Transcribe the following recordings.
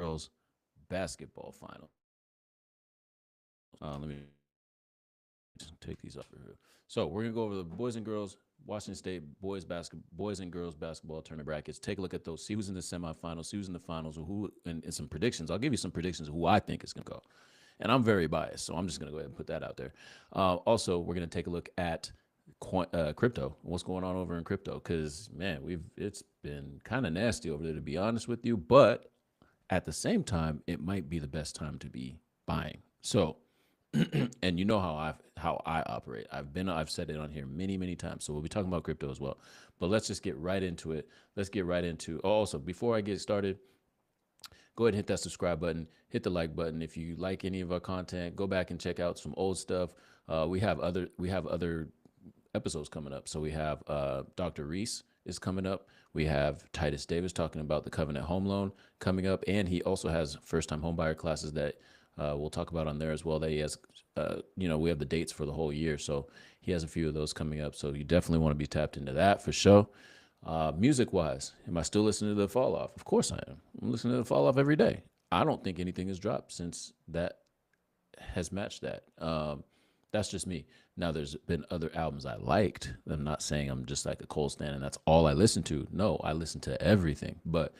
girls basketball final. Let me take these off here. So we're gonna go over the boys and girls Washington State boys and girls basketball tournament brackets. Take a look at those. See who's in the semifinals, see who's in the finals, or who, and some predictions. I'll give you some predictions of who I think is gonna go. And I'm very biased, so I'm just gonna go ahead and put that out there. Also, we're gonna take a look at crypto. What's going on over in crypto? Because man, it's been kind of nasty over there, to be honest with you. But at the same time, it might be the best time to be buying. So, and you know how I operate. I've said it on here many times. So we'll be talking about crypto as well. But let's just get right into it. Let's get right into. Oh, also, before I get started, go ahead and hit that subscribe button, hit the like button. If you like any of our content, go back and check out some old stuff. We have other episodes coming up. So we have Dr. Reese is coming up. We have Titus Davis talking about the Covenant Home Loan coming up, and he also has first-time homebuyer classes that we'll talk about on there as well. That he has, we have the dates for the whole year, so he has a few of those coming up. So you definitely want to be tapped into that for sure. Music-wise, am I still listening to the Fall Off? Of course I am. I'm listening to the Fall Off every day. I don't think anything has dropped since that has matched that. That's just me. Now, there's been other albums I liked. I'm not saying I'm just like a Cole stan and that's all I listen to. No, I listen to everything. But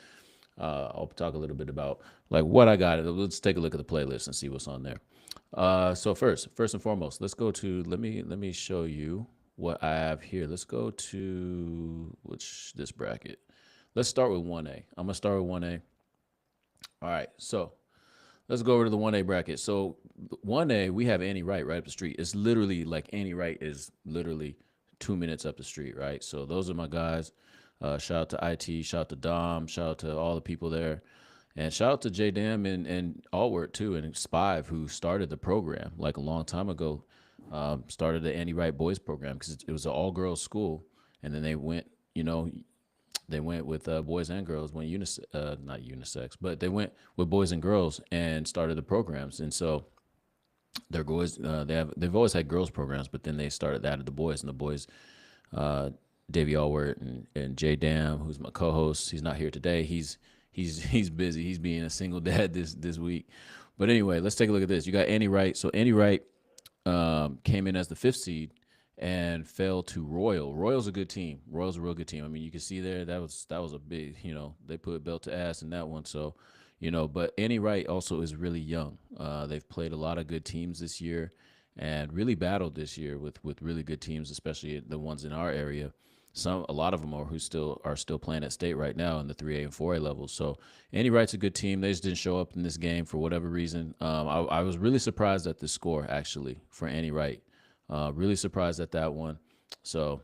I'll talk a little bit about like what I got. Let's take a look at the playlist and see what's on there. So first and foremost, let's go to let me show you what I have here. Let's go to this bracket. Let's start with 1A. I'm gonna start with 1A. All right, so let's go over to the 1A bracket. So 1A, we have Annie Wright right up the street. It's literally like Annie Wright is literally 2 minutes up the street, right? So those are my guys. Shout out to IT, shout out to Dom, shout out to all the people there. And shout out to J Dam and Allward too, and Spive, who started the program like a long time ago. Started the Annie Wright Boys program because it was an all-girls school. And then they went, they went with boys and girls, not unisex, but they went with boys and girls and started the programs. And so their boys, they've always had girls programs, but then they started that at the boys, and the boys, Davey Allward and Jay Dam, who's my co-host. He's not here today. He's busy. He's being a single dad this week. But anyway, let's take a look at this. You got Annie Wright. So Annie Wright came in as the 5th seed and fell to Royal. Royal's a good team. Royal's a real good team. I mean, you can see there that was a big, they put belt to ass in that one. So, but Annie Wright also is really young. They've played a lot of good teams this year and really battled this year with really good teams, especially the ones in our area. A lot of them are still playing at state right now in the 3A and 4A levels. So Annie Wright's a good team. They just didn't show up in this game for whatever reason. I was really surprised at the score actually for Annie Wright. Really surprised at that one. So,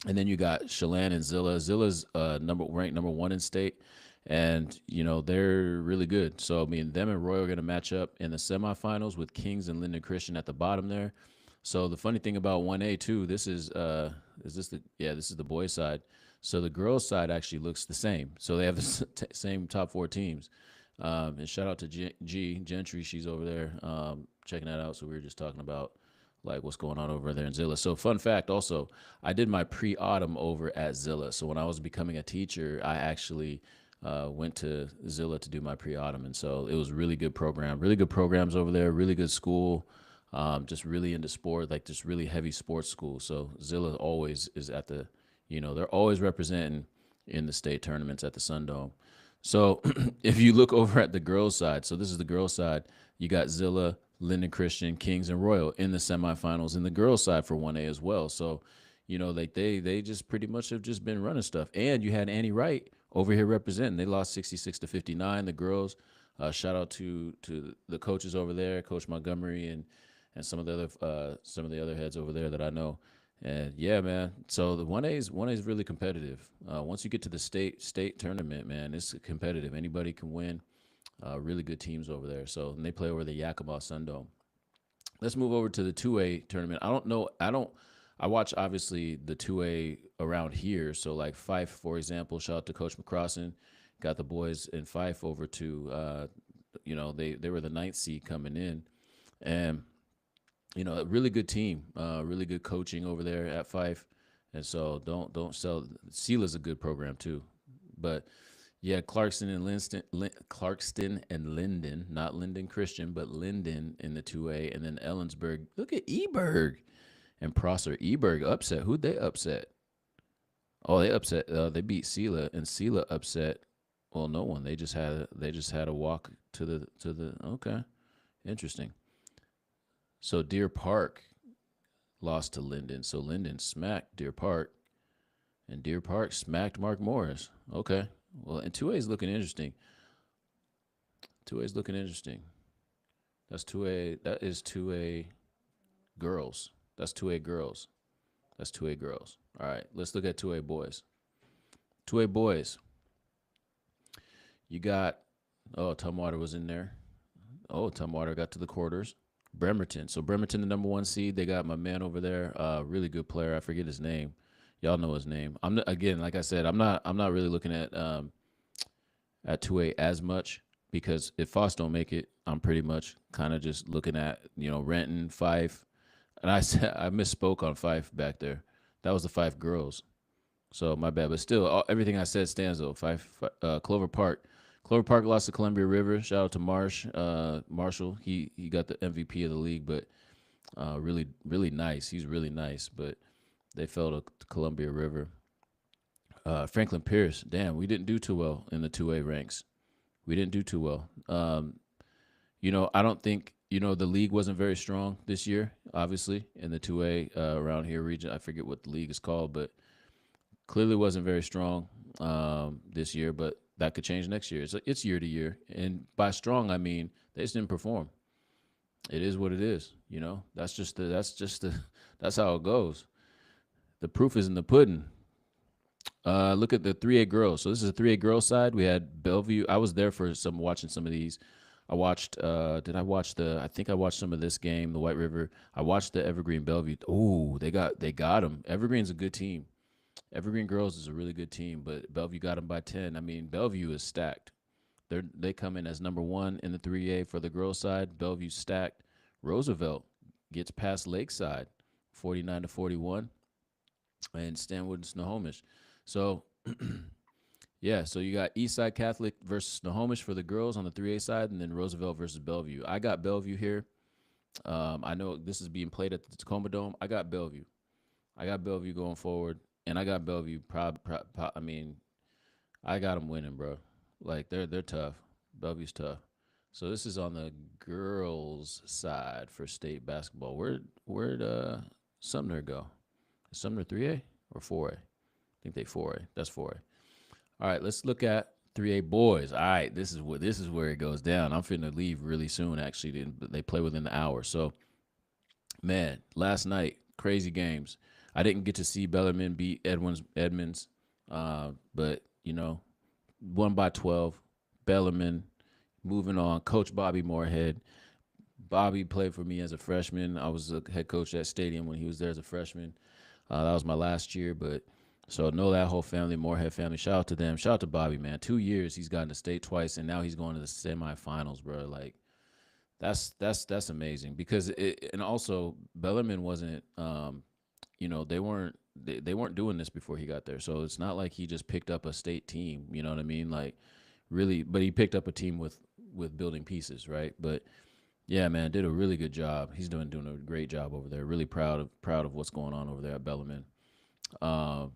and then you got Chelan and Zilla. Zilla's ranked number 1 in state, and they're really good. So I mean, them and Roy are going to match up in the semifinals with Kings and Linden Christian at the bottom there. So the funny thing about 1A too, this is the boys side. So the girls side actually looks the same. So they have the same top 4 teams. And shout out to G Gentry, she's over there checking that out. So we were just talking about like what's going on over there in Zilla. So fun fact also, I did my pre-autumn over at Zilla. So when I was becoming a teacher, I actually went to Zilla to do my pre-autumn. And so it was a really good program, really good programs over there, really good school, just really into sport, like just really heavy sports school. So Zilla always is at the, they're always representing in the state tournaments at the Sun Dome. So if you look over at the girls' side, so this is the girls' side, you got Zilla, Linden Christian, Kings, and Royal in the semifinals in the girls' side for 1A as well. So, like they just pretty much have just been running stuff. And you had Annie Wright over here representing. They lost 66-59. The girls. Shout out to the coaches over there, Coach Montgomery and some of the other heads over there that I know. And yeah, man. So the 1A is really competitive. Once you get to the state tournament, man, it's competitive. Anybody can win. Really good teams over there. So and they play over the Yakima Sun Dome. Let's move over to the 2A tournament. I watch obviously the 2A around here. So like Fife, for example, shout out to Coach McCrossin, got the boys in Fife over to, they were the 9th seed coming in, and a really good team, really good coaching over there at Fife, and so don't sell. Sela's a good program too, but Yeah, Clarkston and Linden, not Linden Christian, but Linden in the 2A, and then Ellensburg. Look at Eberg and Prosser. Eberg upset. Who'd they upset? Oh, they upset. They beat Sela, and Sela upset. Well, no one. They just had a walk to the. Okay, interesting. So Deer Park lost to Linden. So Linden smacked Deer Park, and Deer Park smacked Mark Morris. Okay. Well, and 2A is looking interesting. 2A is looking interesting. That's 2A. That is 2A girls. That's 2A girls. That's 2A girls. All right, let's look at 2A boys. 2A boys. You got, oh, Tumwater was in there. Oh, Tumwater got to the quarters. Bremerton. So Bremerton, the number 1 seed. They got my man over there. Really good player. I forget his name. Y'all know his name. I'm not, again, like I said, I'm not really looking at 2A as much because if Foss don't make it, I'm pretty much kind of just looking at Renton, Fife, and I said I misspoke on Fife back there. That was the Fife girls. So my bad, but still, everything I said stands though. Clover Park. Clover Park lost to Columbia River. Shout out to Marshall. He got the MVP of the league, but really really nice. He's really nice, but they fell to Columbia River. Franklin Pierce. Damn, we didn't do too well in the 2A ranks. We didn't do too well. I don't think the league wasn't very strong this year. Obviously, in the 2A around here region, I forget what the league is called, but clearly wasn't very strong this year, but that could change next year. It's year to year, and by strong I mean they just didn't perform. It is what it is. That's how it goes. The proof is in the pudding. Look at the 3A girls. So this is a 3A girls side. We had Bellevue. I was there for watching some of these. I watched. Did I watch the? I think I watched some of this game, the White River. I watched the Evergreen Bellevue. Oh, they got them. Evergreen's a good team. Evergreen Girls is a really good team, but Bellevue got them by 10. I mean, Bellevue is stacked. They come in as number 1 in the 3A for the girls side. Bellevue stacked. Roosevelt gets past Lakeside, 49-41, and Stanwood and Snohomish. So, yeah, so you got Eastside Catholic versus Snohomish for the girls on the 3A side, and then Roosevelt versus Bellevue. I got Bellevue here. I know this is being played at the Tacoma Dome. I got Bellevue. Going forward, and I got Bellevue. I mean, I got them winning, bro. Like they're tough. Bellevue's tough. So this is on the girls' side for state basketball. Where'd Sumner go? Is Sumner 3A or 4A? I think they 4A. That's 4A. All right, let's look at 3A boys. All right, this is where it goes down. I'm finna leave really soon. Actually, they play within the hour. So, man, last night crazy games. I didn't get to see Bellarmine beat Edmonds, but won by 12. Bellarmine moving on. Coach Bobby Moorhead. Bobby played for me as a freshman. I was a head coach at Stadium when he was there as a freshman. That was my last year, but so know that whole family, Moorhead family. Shout out to them. Shout out to Bobby, man. 2 years he's gotten to state twice, and now he's going to the semifinals, bro. Like that's amazing because and also Bellarmine wasn't they weren't doing this before he got there. So it's not like he just picked up a state team, you know what I mean? Like really, but he picked up a team with building pieces, right? But yeah, man, did a really good job. He's doing a great job over there. Really proud of what's going on over there at Bellarmine. And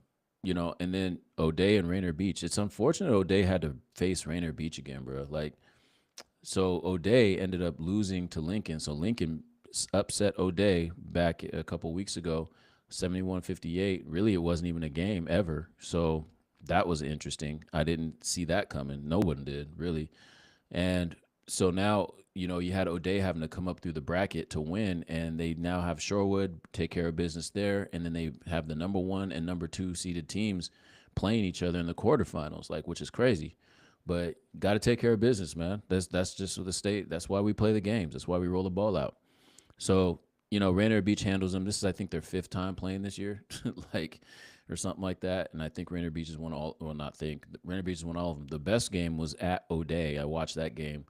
then O'Day and Rainier Beach. It's unfortunate O'Day had to face Rainier Beach again, bro. Like, so O'Day ended up losing to Lincoln. So Lincoln upset O'Day back a couple weeks ago, 71-58. Really, it wasn't even a game ever. So that was interesting. I didn't see that coming. No one did, really. And so now, you had O'Day having to come up through the bracket to win, and they now have Shorewood take care of business there, and then they have the number 1 and number 2 seeded teams playing each other in the quarterfinals, which is crazy. But got to take care of business, man. That's just the state. That's why we play the games. That's why we roll the ball out. So, Rainier Beach handles them. This is, I think, their 5th time playing this year, or something like that. And I think Rainier Beach has won all. Well, not think Rainier Beach has won all of them. The best game was at O'Day. I watched that game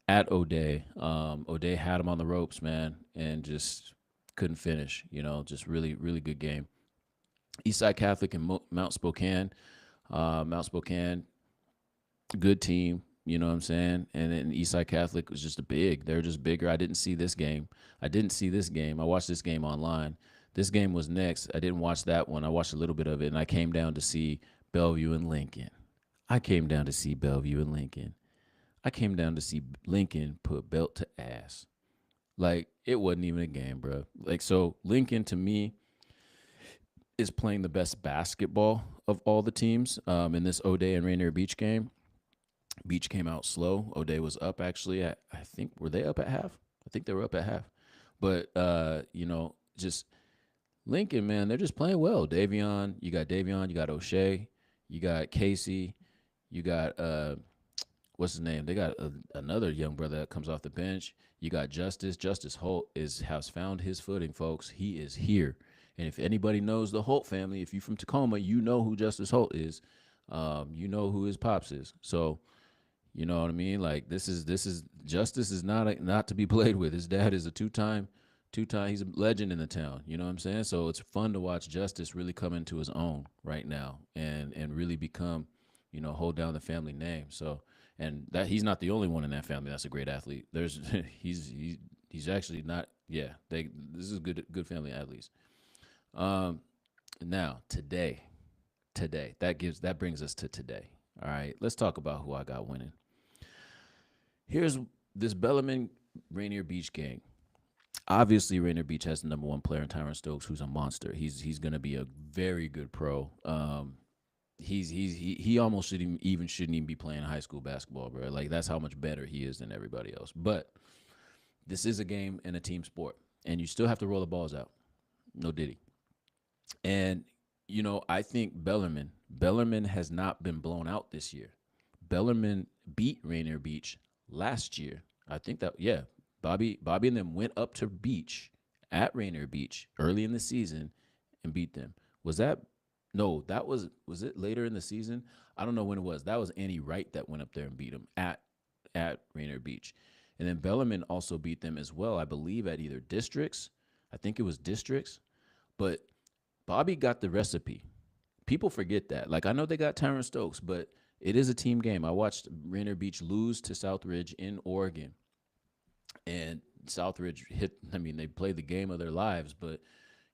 at O'Day. O'Day had him on the ropes, man, and just couldn't finish. Just really, really good game. Eastside Catholic and Mount Spokane. Mount Spokane good team. You know what I'm saying? And then Eastside Catholic was just a big. They're just bigger. I didn't see this game. I didn't see this game. I watched this game online. This game was next. I didn't watch that one. I watched a little bit of it, and I came down to see Bellevue and Lincoln. I came down to see Bellevue and Lincoln. I came down to see Lincoln put belt to ass. Like it wasn't even a game, bro. Like so, Lincoln to me is playing the best basketball of all the teams in this O'Day and Rainier Beach game. Beach came out slow. O'Day was up actually. I think were they up at half? I think they were up at half. But just Lincoln, man, they're just playing well. Davion, you got O'Shea, you got Casey, you got what's his name? They got another young brother that comes off the bench. You got Justice. Justice Holt has found his footing, folks. He is here. And if anybody knows the Holt family, if you're from Tacoma, you know who Justice Holt is. You know who his pops is. So you know what I mean? Like this is Justice is not to be played with. His dad is a two time he's a legend in the town. You know what I'm saying? So it's fun to watch Justice really come into his own right now and really become, hold down the family name. So and that he's not the only one in that family that's a great athlete. There's he's actually not this is good family athletes. Um Now today that brings us to today. All right, let's talk about who I got winning. Here's this Bellarmine Rainier Beach gang. Obviously, Rainier Beach has the number one player in Tyron Stokes, who's a monster. He's going to be a very good pro. He almost shouldn't even be playing high school basketball, bro. Like that's how much better he is than everybody else. But this is a game and a team sport, and you still have to roll the balls out. No diddy. And I think Bellarmine has not been blown out this year. Bellarmine beat Rainier Beach last year. I think that Bobby and them went up to Beach at Rainier Beach early in the season and beat them. Was that no? That was it later in the season? I don't know when it was. That was Annie Wright that went up there and beat them at Rainier Beach, and then Bellarmine also beat them as well. I believe at either districts. I think it was districts, but Bobby got the recipe. People forget that. Like I know they got Tyron Stokes, but it is a team game. I watched Rainier Beach lose to Southridge in Oregon, and Southridge hit. I mean, they played the game of their lives, but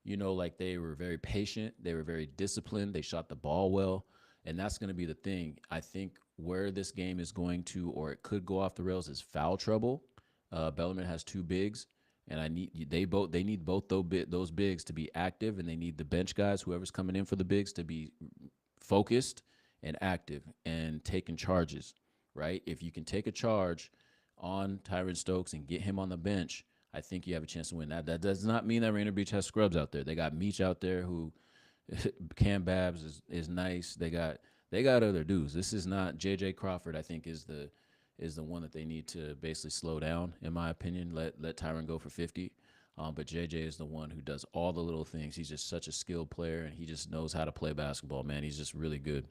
like they were very patient. They were very disciplined. They shot the ball well, and that's going to be the thing. I think where this game is going to, or it could go off the rails, is foul trouble. Bellarmine has two bigs, and they need both those bigs to be active, and they need the bench guys, whoever's coming in for the bigs, to be focused and active and taking charges. Right? If you can take a charge on Tyron Stokes and get him on the bench, I think you have a chance to win. That does not mean that Rainier Beach has scrubs out there. They got Meach out there who Cam Babs is nice. They got other dudes. This is not JJ Crawford. I think is the one that they need to basically slow down, in my opinion. Let Tyron go for 50. But JJ is the one who does all the little things. He's just such a skilled player, and he just knows how to play basketball, man. He's just really good.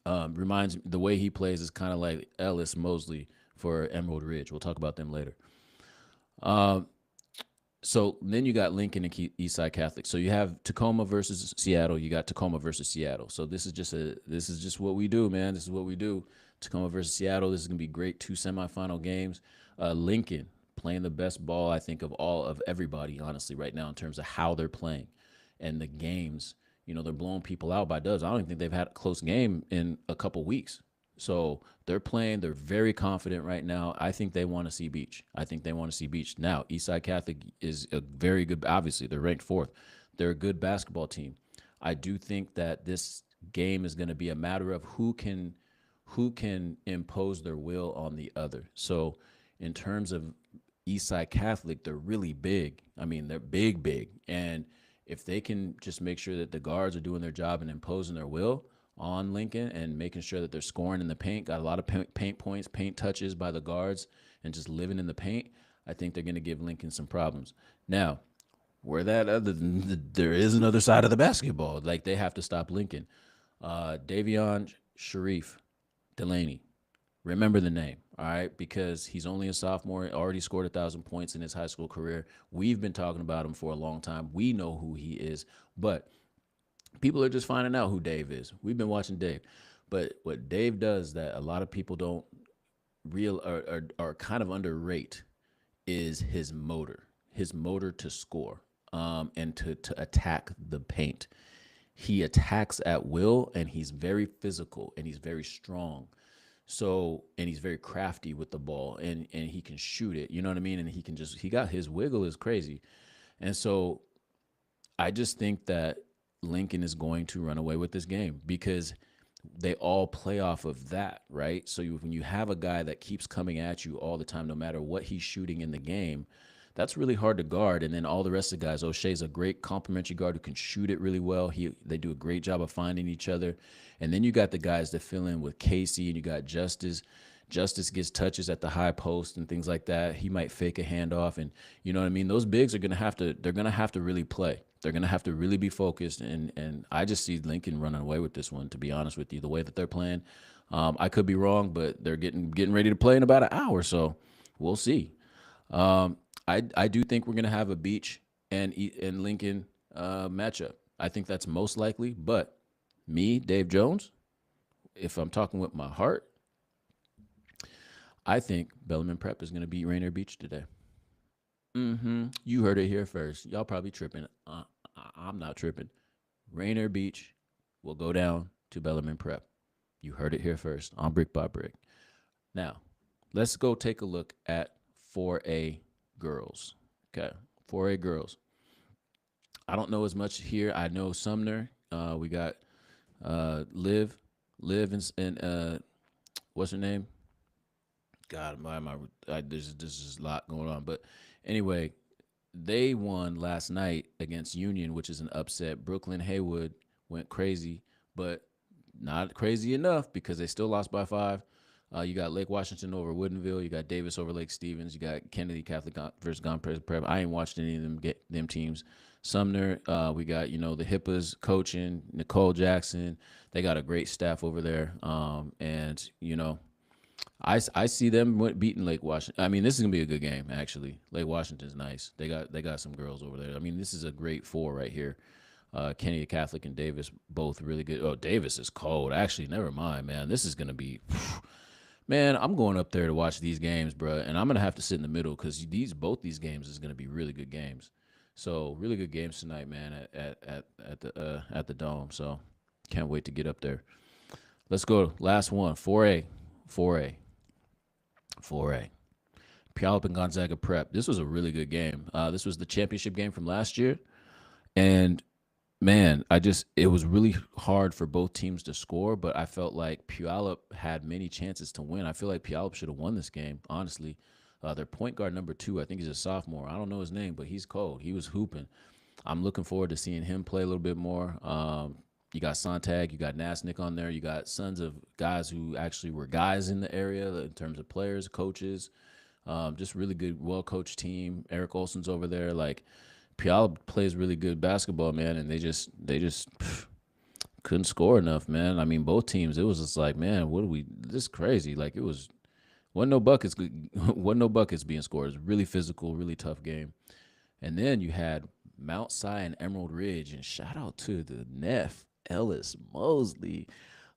Reminds me, the way he plays is kind of like Ellis Mosley for Emerald Ridge. We'll talk about them later. So then you got Lincoln and Eastside Catholic. So you have Tacoma versus Seattle. You got Tacoma versus Seattle. So this is just what we do, man. This is what we do. Tacoma versus Seattle. This is gonna be great. Two semifinal games. Lincoln playing the best ball, I think, of everybody, honestly, right now in terms of how they're playing and the games. They're blowing people out by dubs. I don't even think they've had a close game in a couple weeks. So they're playing. They're very confident right now. I think they want to see Beach. Now, Eastside Catholic is a very good. Obviously, they're ranked fourth. They're a good basketball team. I do think that this game is going to be a matter of who can impose their will on the other. So, in terms of Eastside Catholic, they're really big. I mean, they're big, and if they can just make sure that the guards are doing their job and imposing their will on Lincoln and making sure that they're scoring in the paint, got a lot of paint points, paint touches by the guards, and just living in the paint, I think they're going to give Lincoln some problems. Now, there is another side of the basketball. Like they have to stop Lincoln. Davion Shareef-dulany. Remember the name, all right? Because he's only a sophomore, already scored 1,000 points in his high school career. We've been talking about him for a long time. We know who he is, but people are just finding out who Dave is. We've been watching Dave. But what Dave does that a lot of people don't real or kind of underrate is his motor to score, and to attack the paint. He attacks at will, and he's very physical, and he's very strong. So, and he's very crafty with the ball, and he can shoot it. You know what I mean? And he got his wiggle is crazy. And so I just think that Lincoln is going to run away with this game because they all play off of that, right? So when you have a guy that keeps coming at you all the time, no matter what he's shooting in the game, that's really hard to guard. And then all the rest of the guys, O'Shea's a great complimentary guard who can shoot it really well. They do a great job of finding each other. And then you got the guys that fill in with Casey, and you got Justice. Justice gets touches at the high post and things like that. He might fake a handoff, and you know what I mean. Those bigs are they're gonna have to really play. They're gonna have to really be focused, and I just see Lincoln running away with this one. To be honest with you, the way that they're playing, I could be wrong, but they're getting ready to play in about an hour, so we'll see. I do think we're gonna have a Beach and Lincoln matchup. I think that's most likely, but me, Dave Jones, if I'm talking with my heart, I think Bellarmine Prep is going to beat Rainier Beach today. You heard it here first. Y'all probably tripping. I'm not tripping. Rainier Beach will go down to Bellarmine Prep. You heard it here first on Brick by Brick. Now, let's go take a look at 4A girls. Okay, 4A girls. I don't know as much here. I know Sumner. We got Liv and what's her name? God, there's just a lot going on. But anyway, they won last night against Union, which is an upset. Brooklyn Haywood went crazy, but not crazy enough because they still lost by 5. You got Lake Washington over Woodinville. You got Davis over Lake Stevens. You got Kennedy Catholic versus Gone Prep. I ain't watched any of them teams. Sumner, we got, the Hippas coaching, Nicole Jackson. They got a great staff over there. And, I see them beating Lake Washington. I mean, this is gonna be a good game, actually. Lake Washington's nice. They got some girls over there. I mean, this is a great 4 right here. Kennedy Catholic and Davis both really good. Oh, Davis is cold. Actually, never mind, man. This is gonna be, man. I'm going up there to watch these games, bro, and I'm gonna have to sit in the middle because both these games is gonna be really good games. So really good games tonight, man, at the Dome. So can't wait to get up there. Let's go. Last one, 4A. Puyallup and Gonzaga Prep. This was a really good game. This was the championship game from last year. And, man, it was really hard for both teams to score, but I felt like Puyallup had many chances to win. I feel like Puyallup should have won this game, honestly. Their point guard number 2, I think he's a sophomore. I don't know his name, but he's cold. He was hooping. I'm looking forward to seeing him play a little bit more. You got Sontag, you got Nasnik on there. You got sons of guys who actually were guys in the area in terms of players, coaches. Just really good, well-coached team. Eric Olson's over there. Like, Puyallup plays really good basketball, man, and they just couldn't score enough, man. I mean, both teams, it was just like, man, this is crazy. Like, it wasn't no buckets being scored. It was really physical, really tough game. And then you had Mount Si and Emerald Ridge, and shout out to the Neff, Ellis Mosley.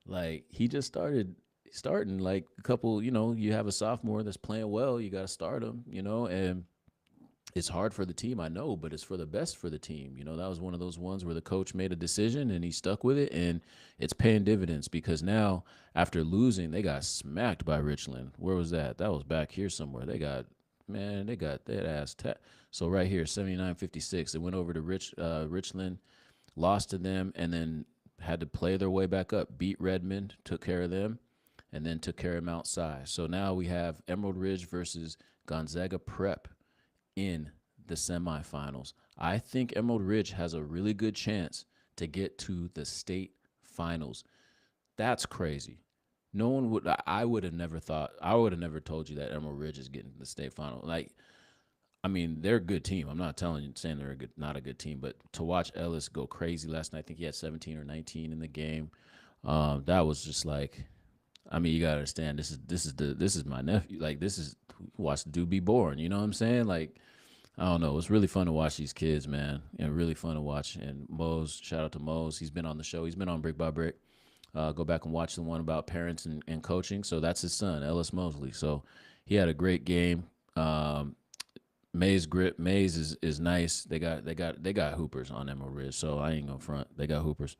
Like, he just starting like a couple, you have a sophomore that's playing well, you got to start him, and it's hard for the team, I know, but it's for the best for the team. That was one of those ones where the coach made a decision and he stuck with it, and it's paying dividends because now, after losing, they got smacked by Richland. Where was that? That was back here somewhere. They got that ass. So right here, 79-56. They went over to Richland, lost to them, and then had to play their way back up, beat Redmond, took care of them, and then took care of Mount Si. So now we have Emerald Ridge versus Gonzaga Prep in the semifinals. I think Emerald Ridge has a really good chance to get to the state finals. That's crazy. No one would. I would have never thought. I would have never told you that Emerald Ridge is getting to the state final. Like, I mean, they're a good team. I'm not saying they're not a good team, but to watch Ellis go crazy last night, I think he had 17 or 19 in the game. That was just like, I mean, you gotta understand. This is my nephew. Like, this is watch the dude be born. You know what I'm saying? Like, I don't know. It's really fun to watch these kids, man, and really fun to watch. And Mose, shout out to Mose. He's been on the show. He's been on Brick by Brick. Go back and watch the one about parents and coaching. So that's his son, Ellis Mosley. So he had a great game. Mays is nice. They got hoopers on Emerald Ridge, so I ain't gonna front. They got hoopers.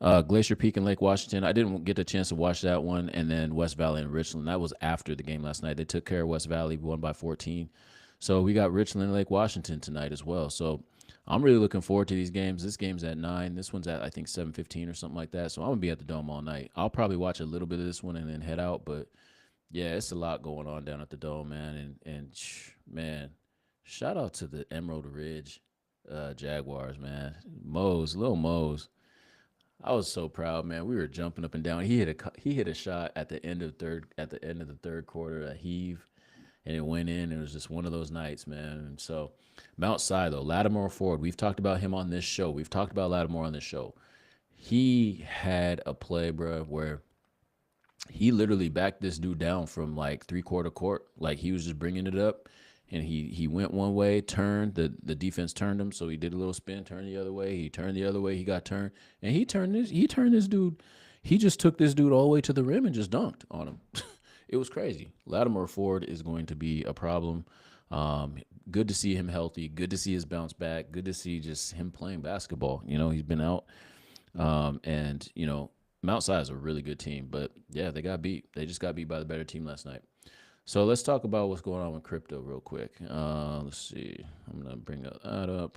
Glacier Peak and Lake Washington. I didn't get the chance to watch that one, and then West Valley and Richland. That was after the game last night. They took care of West Valley, won by 14. So we got Richland and Lake Washington tonight as well. So I'm really looking forward to these games. This game's at 9. This one's at I think 7:15 or something like that. So I'm gonna be at the Dome all night. I'll probably watch a little bit of this one and then head out. But yeah, it's a lot going on down at the Dome, man. Man, shout out to the Emerald Ridge Jaguars, man. Little Mose. I was so proud, man. We were jumping up and down. He hit a shot at the end of the third quarter, a heave, and it went in. It was just one of those nights, man. And so Mount Si though, Lattimore Ford, we've talked about him on this show. We've talked about Lattimore on this show. He had a play, bro, where he literally backed this dude down from like 3/4 court. Like he was just bringing it up, and he went one way, turned the defense turned him, so he did a little spin, turned the other way. He turned the other way, he got turned, and he turned this dude. He just took this dude all the way to the rim and just dunked on him. It was crazy. Lattimore Ford is going to be a problem. Good to see him healthy. Good to see his bounce back. Good to see just him playing basketball. He's been out, and Mount Si is a really good team, but yeah, they got beat. They just got beat by the better team last night. So let's talk about what's going on with crypto real quick. Let's see. I'm gonna bring that up.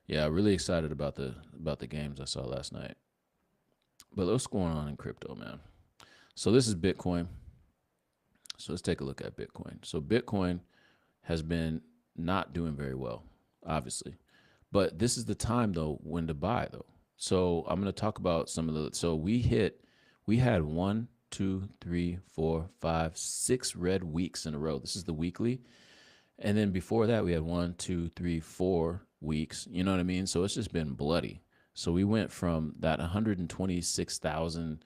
Yeah, really excited about the games I saw last night. But what's going on in crypto, man? So this is Bitcoin. So let's take a look at Bitcoin. So Bitcoin has been not doing very well, obviously. But this is the time though when to buy though. So I'm going to talk about some of the. So we had 1, 2, 3, 4, 5, 6 red weeks in a row. This is the weekly, and then before that we had 1, 2, 3, 4 weeks. You know what I mean? So it's just been bloody. So we went from that 126,000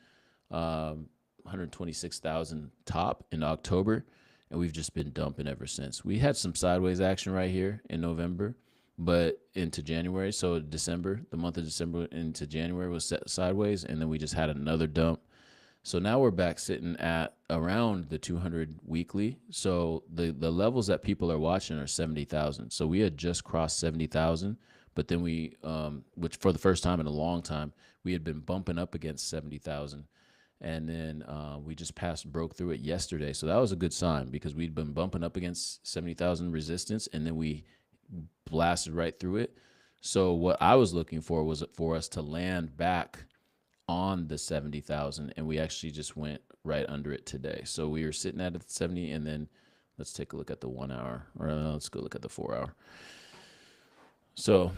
top in October, and we've just been dumping ever since. We had some sideways action right here in November, but into January, so December, the month of December into January was set sideways, and then we just had another dump. So now we're back sitting at around the 200 weekly. So the levels that people are watching are 70,000. So we had just crossed 70,000, but then we, which for the first time in a long time, we had been bumping up against 70,000. And then we just broke through it yesterday. So that was a good sign because we'd been bumping up against 70,000 resistance, and then we blasted right through it. So what I was looking for was for us to land back on the 70,000, and we actually just went right under it today. So we were sitting at 70, and then let's take a look at the 1 hour, or let's go look at the 4 hour. So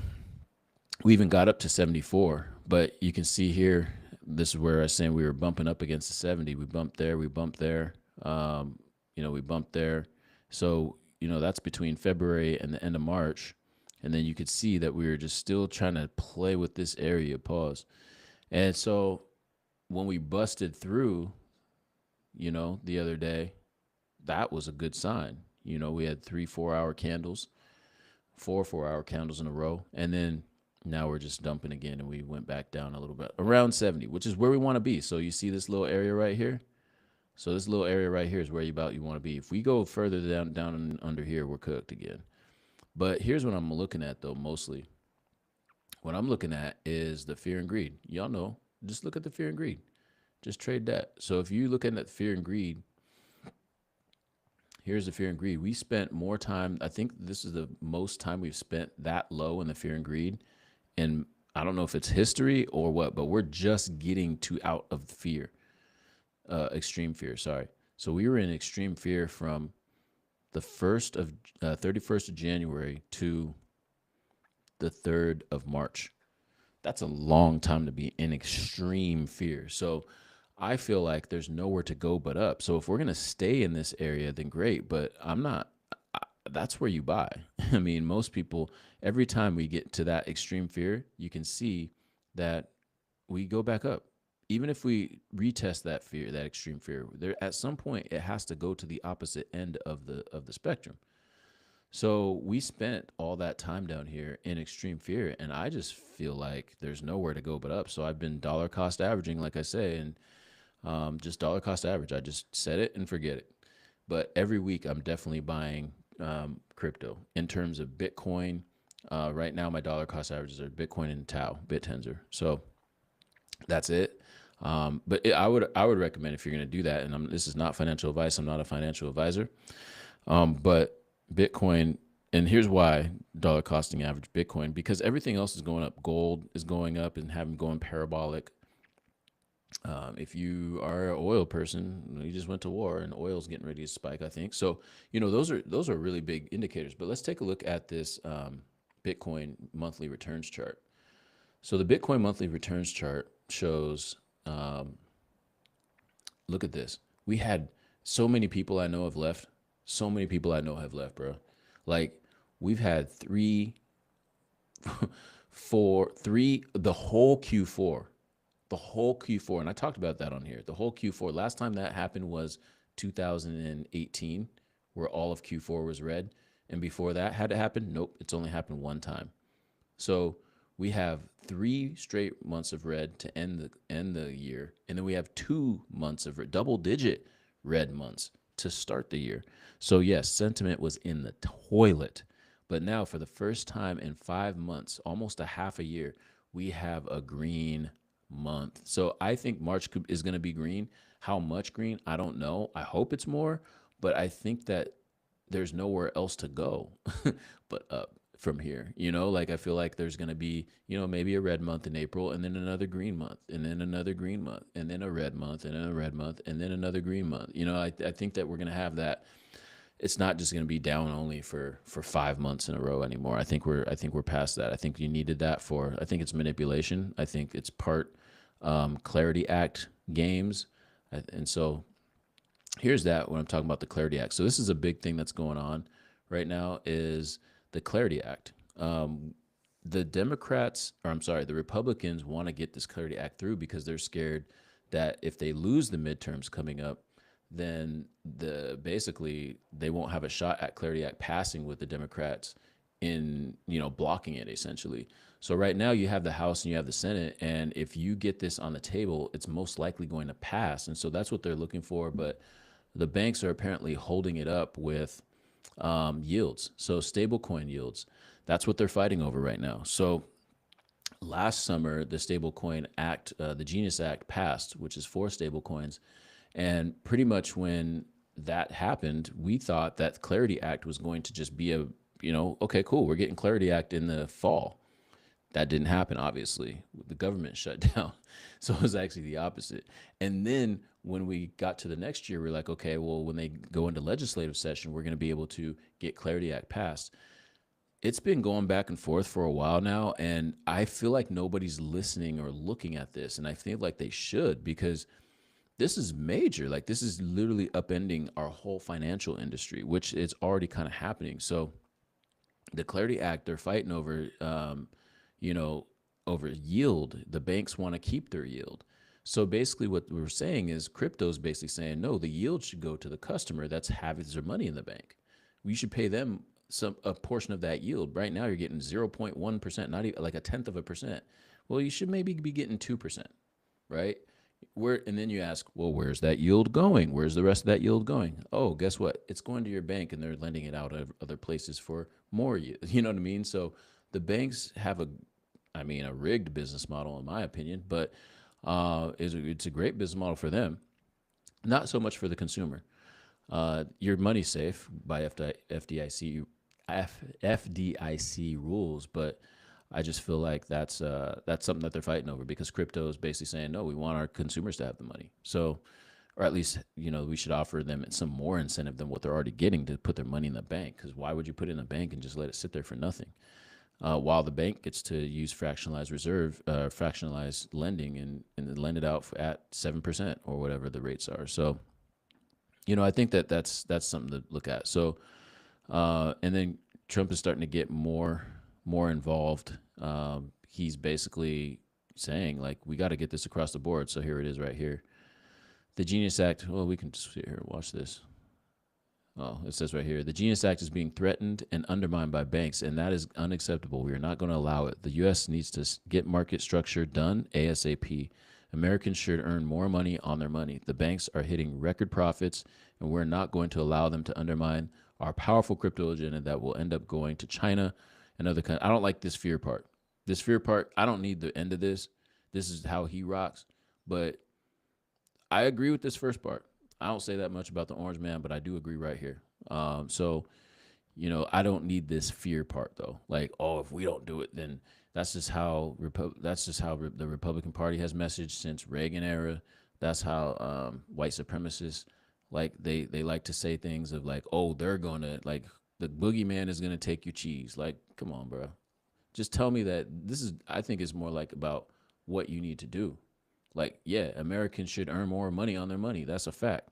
we even got up to 74, but you can see here, this is where I was saying we were bumping up against the 70. We bumped there, we bumped there, we bumped there. So, that's between February and the end of March. And then you could see that we were just still trying to play with this area, pause. And so when we busted through, the other day, that was a good sign. We had 3 4-hour candles, 4 4-hour candles in a row. And then now we're just dumping again, and we went back down a little bit, around 70, which is where we want to be. So you see this little area right here? So this little area right here is where you want to be. If we go further down and under here, we're cooked again. But here's what I'm looking at, though, mostly. What I'm looking at is the fear and greed. Y'all know, just look at the fear and greed. Just trade that. So if you look at that fear and greed, here's the fear and greed. We spent more time. I think this is the most time we've spent that low in the fear and greed. And I don't know if it's history or what, but we're just getting out of fear. Extreme fear, sorry. So we were in extreme fear from the 31st of January to the 3rd of March. That's a long time to be in extreme fear. So I feel like there's nowhere to go but up. So if we're going to stay in this area, then great, but that's where you buy. I mean, most people, every time we get to that extreme fear, you can see that we go back up. Even if we retest that fear, that extreme fear, there at some point it has to go to the opposite end of the spectrum. So we spent all that time down here in extreme fear, and I just feel like there's nowhere to go but up. So I've been dollar cost averaging, like I say, and just dollar cost average. I just set it and forget it. But every week, I'm definitely buying crypto in terms of Bitcoin. Right now, my dollar cost averages are Bitcoin and Tau, BitTensor. So that's it. I would recommend if you're going to do that, and this is not financial advice. I'm not a financial advisor, but Bitcoin, and here's why dollar costing average Bitcoin, because everything else is going up. Gold is going up and having going parabolic. If you are an oil person, you just went to war and oil's getting ready to spike, I think. So, those are really big indicators. But let's take a look at this Bitcoin monthly returns chart. So the Bitcoin monthly returns chart shows, look at this. We had so many people I know have left. So many people I know have left, bro. Like we've had the whole Q4, and I talked about that on here. The whole Q4. Last time that happened was 2018, where all of Q4 was red. And before that had to happen, nope, it's only happened one time. So we have 3 straight months of red to end the year, and then we have 2 months of double-digit red months to start the year. So yes, sentiment was in the toilet, but now for the first time in 5 months, almost a half a year, we have a green month. So I think March is going to be green. How much green? I don't know. I hope it's more, but I think that there's nowhere else to go but up from here. Like I feel like there's going to be, maybe a red month in April, and then another green month, and then another green month, and then a red month, and then a red month, and then another green month. I think that we're going to have that. It's not just going to be down only for 5 months in a row anymore. I think we're past that. I think you needed that for. I think it's manipulation. I think it's part Clarity Act games, and so here's that when I'm talking about the Clarity Act. So this is a big thing that's going on right now is the Clarity Act. The Democrats, or I'm sorry, the Republicans want to get this Clarity Act through because they're scared that if they lose the midterms coming up, then basically they won't have a shot at Clarity Act passing with the Democrats in blocking it essentially. So right now you have the House and you have the Senate, and if you get this on the table, it's most likely going to pass, and so that's what they're looking for. But the banks are apparently holding it up with yields, so stablecoin yields. That's what they're fighting over right now. So last summer, the Stablecoin Act, the Genius Act, passed, which is for stablecoins, and pretty much when that happened, we thought that Clarity Act was going to just be okay, cool, we're getting Clarity Act in the fall. That didn't happen, obviously. The government shut down. So it was actually the opposite. And then when we got to the next year, we're like, okay, well, when they go into legislative session, we're going to be able to get Clarity Act passed. It's been going back and forth for a while now, and I feel like nobody's listening or looking at this, and I feel like they should, because this is major. Like, this is literally upending our whole financial industry, which is already kind of happening. So the Clarity Act, they're fighting over, over yield. The banks want to keep their yield. So basically what we're saying is crypto is basically saying, no, the yield should go to the customer that's having their money in the bank. We should pay them a portion of that yield. Right now you're getting 0.1%, not even like a tenth of a percent. Well, you should maybe be getting 2%, right? And then you ask, well, where's that yield going? Where's the rest of that yield going? Oh, guess what? It's going to your bank, and they're lending it out of other places for more yield. You know what I mean? So the banks have a rigged business model, in my opinion, but it's a great business model for them, not so much for the consumer. Your money's safe by FDIC rules, but I just feel like that's something that they're fighting over, because crypto is basically saying, no, we want our consumers to have the money. So, or at least, we should offer them some more incentive than what they're already getting to put their money in the bank. Because why would you put it in the bank and just let it sit there for nothing? While the bank gets to use fractionalized lending and lend it out at 7% or whatever the rates are. So, I think that's something to look at. So, and then Trump is starting to get more involved. He's basically saying, like, we got to get this across the board. So here it is right here. The Genius Act. Well, we can just sit here and watch this. Oh, it says right here, the Genius Act is being threatened and undermined by banks, and that is unacceptable. We are not going to allow it. The U.S. needs to get market structure done ASAP. Americans should earn more money on their money. The banks are hitting record profits, and we're not going to allow them to undermine our powerful crypto agenda that will end up going to China and other countries. I don't like this fear part. This fear part, I don't need the end of this. This is how he rocks. But I agree with this first part. I don't say that much about the orange man, but I do agree right here. So, I don't need this fear part though. Like, oh, if we don't do it, then that's just how the Republican Party has messaged since Reagan era. That's how white supremacists like they like to say things of like, oh, they're gonna like the boogeyman is gonna take your cheese. Like, come on, bro. Just tell me that this is. I think it's more like about what you need to do. Like, yeah, Americans should earn more money on their money. That's a fact.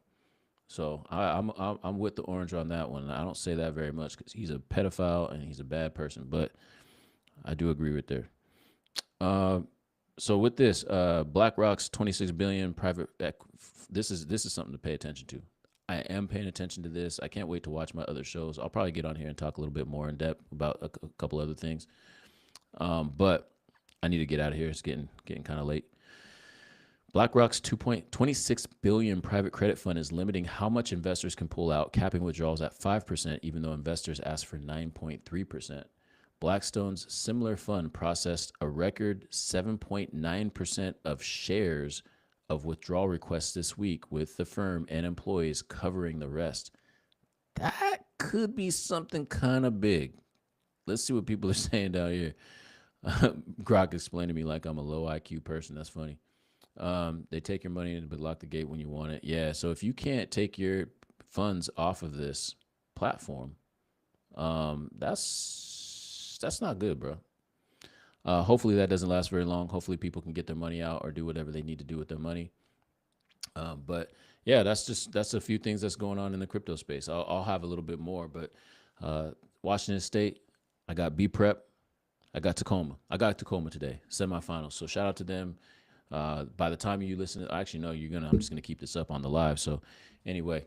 So I'm with the orange on that one. I don't say that very much because he's a pedophile and he's a bad person, but I do agree with there. Uh, so with this, BlackRock's 26 billion private. This is something to pay attention to. I am paying attention to this. I can't wait to watch my other shows. I'll probably get on here and talk a little bit more in depth about a couple other things. But I need to get out of here. It's getting kind of late. BlackRock's 2.26 billion private credit fund is limiting how much investors can pull out, capping withdrawals at 5%, even though investors asked for 9.3%. Blackstone's similar fund processed a record 7.9% of shares of withdrawal requests this week, with the firm and employees covering the rest. That could be something kind of big. Let's see what people are saying down here. Grok explained to me like I'm a low IQ person. That's funny. They take your money but lock the gate when you want it. Yeah, so if you can't take your funds off of this platform, that's not good, bro. Hopefully that doesn't last very long. Hopefully people can get their money out or do whatever they need to do with their money. But yeah, that's a few things that's going on in the crypto space. I'll have a little bit more, but Washington State, I got B Prep, I got Tacoma. I got Tacoma today, semifinals. So shout out to them. By the time you listen, actually no, I'm just gonna keep this up on the live. So anyway,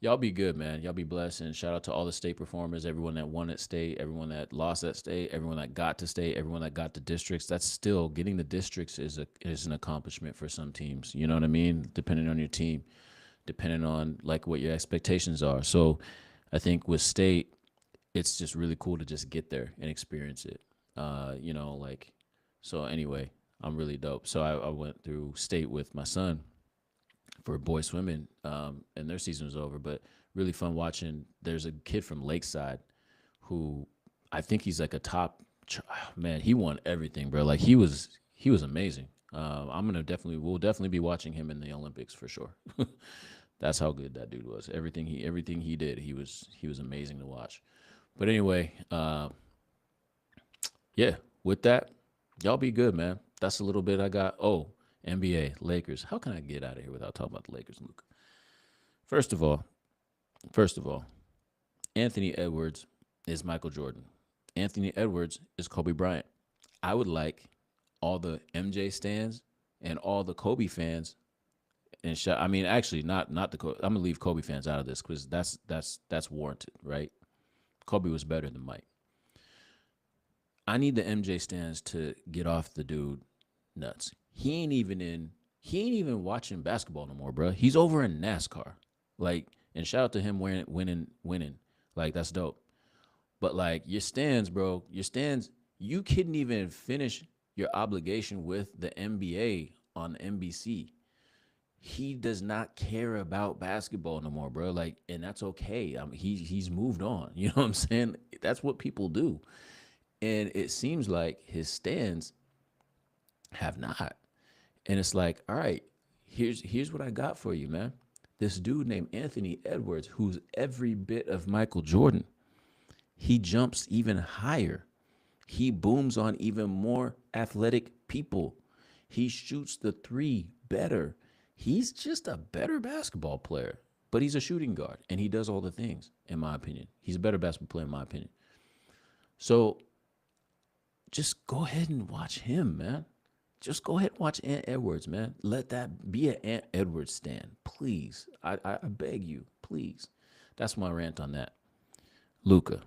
y'all be good, man. Y'all be blessed, and shout out to all the state performers, everyone that won at state, everyone that lost at state, everyone that got to state, everyone that got to districts. That's still getting the districts is an accomplishment for some teams. You know what I mean? Depending on your team, depending on like what your expectations are. So I think with state, it's just really cool to just get there and experience it. So anyway, I'm really dope. So I went through state with my son for boys swimming, and their season was over, but really fun watching. There's a kid from Lakeside who I think he's like a top man. He won everything, bro. Like he was amazing. We'll definitely be watching him in the Olympics for sure. That's how good that dude was. Everything he did, he was amazing to watch. But anyway, yeah, with that, y'all be good, man. That's a little bit I got. Oh, NBA, Lakers. How can I get out of here without talking about the Lakers, Luke? First of all, Anthony Edwards is Michael Jordan. Anthony Edwards is Kobe Bryant. I would like all the MJ stands and all the Kobe fans and actually not the Kobe. I'm gonna leave Kobe fans out of this because that's warranted, right? Kobe was better than Mike. I need the MJ stands to get off the dude nuts. He ain't even watching basketball no more, bro. He's over in NASCAR. Like, and shout out to him winning. Like, that's dope. But like your stands, bro, you couldn't even finish your obligation with the NBA on NBC. He does not care about basketball no more, bro. Like, and that's okay. He's moved on. You know what I'm saying? That's what people do. And it seems like his stands have not. And it's like, all right, here's what I got for you, man. This dude named Anthony Edwards, who's every bit of Michael Jordan, he jumps even higher. He booms on even more athletic people. He shoots the three better. He's just a better basketball player, but he's a shooting guard, and he does all the things, in my opinion. He's a better basketball player, in my opinion. So just go ahead and watch him, man. Just go ahead and watch Ant Edwards, man. Let that be an Ant Edwards stand, please. I beg you, please. That's my rant on that. Luka,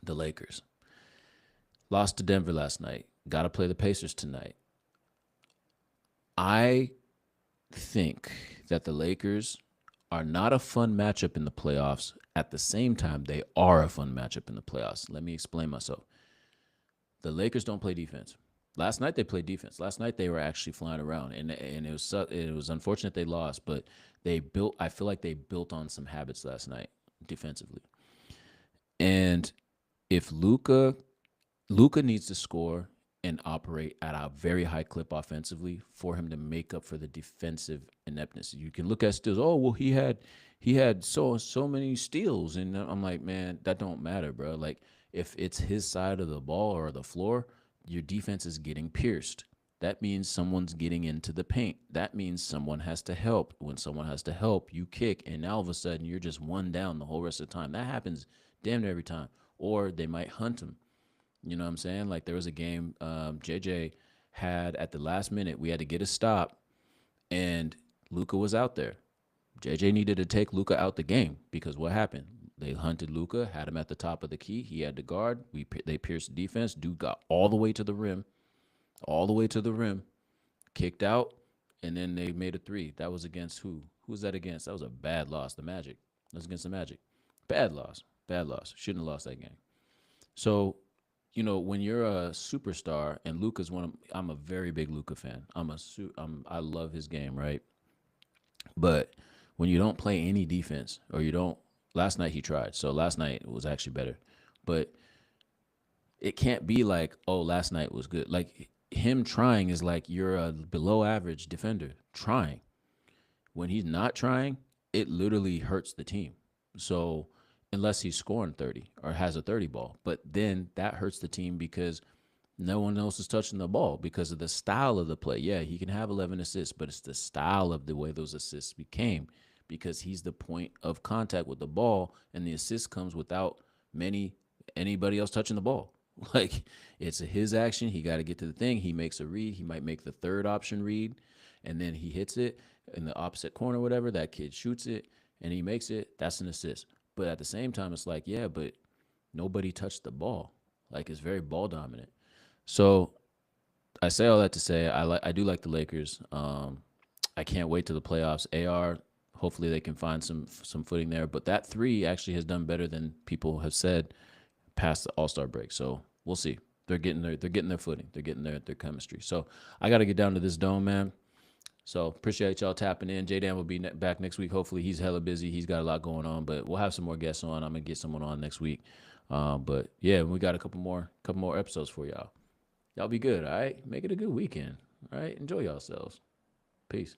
the Lakers. Lost to Denver last night. Got to play the Pacers tonight. I think that the Lakers are not a fun matchup in the playoffs. At the same time, they are a fun matchup in the playoffs. Let me explain myself. The Lakers don't play defense. Last night they played defense. Last night they were actually flying around, and it was unfortunate they lost, but they built. I feel like they built on some habits last night defensively. And if Luka needs to score and operate at a very high clip offensively for him to make up for the defensive ineptness. You can look at steals. Oh well, he had so many steals, and I'm like, man, that don't matter, bro. Like if it's his side of the ball or the floor, your defense is getting pierced. That means someone's getting into the paint. That means someone has to help. When someone has to help, you kick, and now all of a sudden you're just one down the whole rest of the time. That happens damn near every time. Or they might hunt him. You know what I'm saying? Like there was a game JJ had at the last minute. We had to get a stop, and Luka was out there. JJ needed to take Luka out the game because what happened? They hunted Luka, had him at the top of the key. He had to guard. They pierced the defense. Dude got all the way to the rim, kicked out, and then they made a three. That was against who? Who was that against? That was a bad loss. The Magic. That was against the Magic. Bad loss. Bad loss. Shouldn't have lost that game. So when you're a superstar, and Luka's I'm a very big Luka fan. I love his game, right? But when you don't play any defense, or you don't, last night he tried. So last night was actually better, but it can't be like, oh, last night was good. Like him trying is like you're a below average defender trying. When he's not trying, it literally hurts the team. So unless he's scoring 30 or has a 30 ball, but then that hurts the team because no one else is touching the ball because of the style of the play. Yeah, he can have 11 assists, but it's the style of the way those assists became because he's the point of contact with the ball, and the assist comes without anybody else touching the ball. Like it's his action. He got to get to the thing. He makes a read. He might make the third option read, and then he hits it in the opposite corner, whatever. That kid shoots it, and he makes it. That's an assist. But at the same time, it's like, yeah, but nobody touched the ball. Like it's very ball dominant. So I say all that to say I do like the Lakers. I can't wait to the playoffs. AR, hopefully they can find some footing there. But that three actually has done better than people have said past the All-Star break. So we'll see. They're getting their footing. They're getting their chemistry. So I got to get down to this dome, man. So appreciate y'all tapping in. J Dan will be back next week. Hopefully he's hella busy. He's got a lot going on, but we'll have some more guests on. I'm gonna get someone on next week. But yeah, we got a couple more episodes for y'all. Y'all be good, all right? Make it a good weekend. All right. Enjoy yourselves. Peace.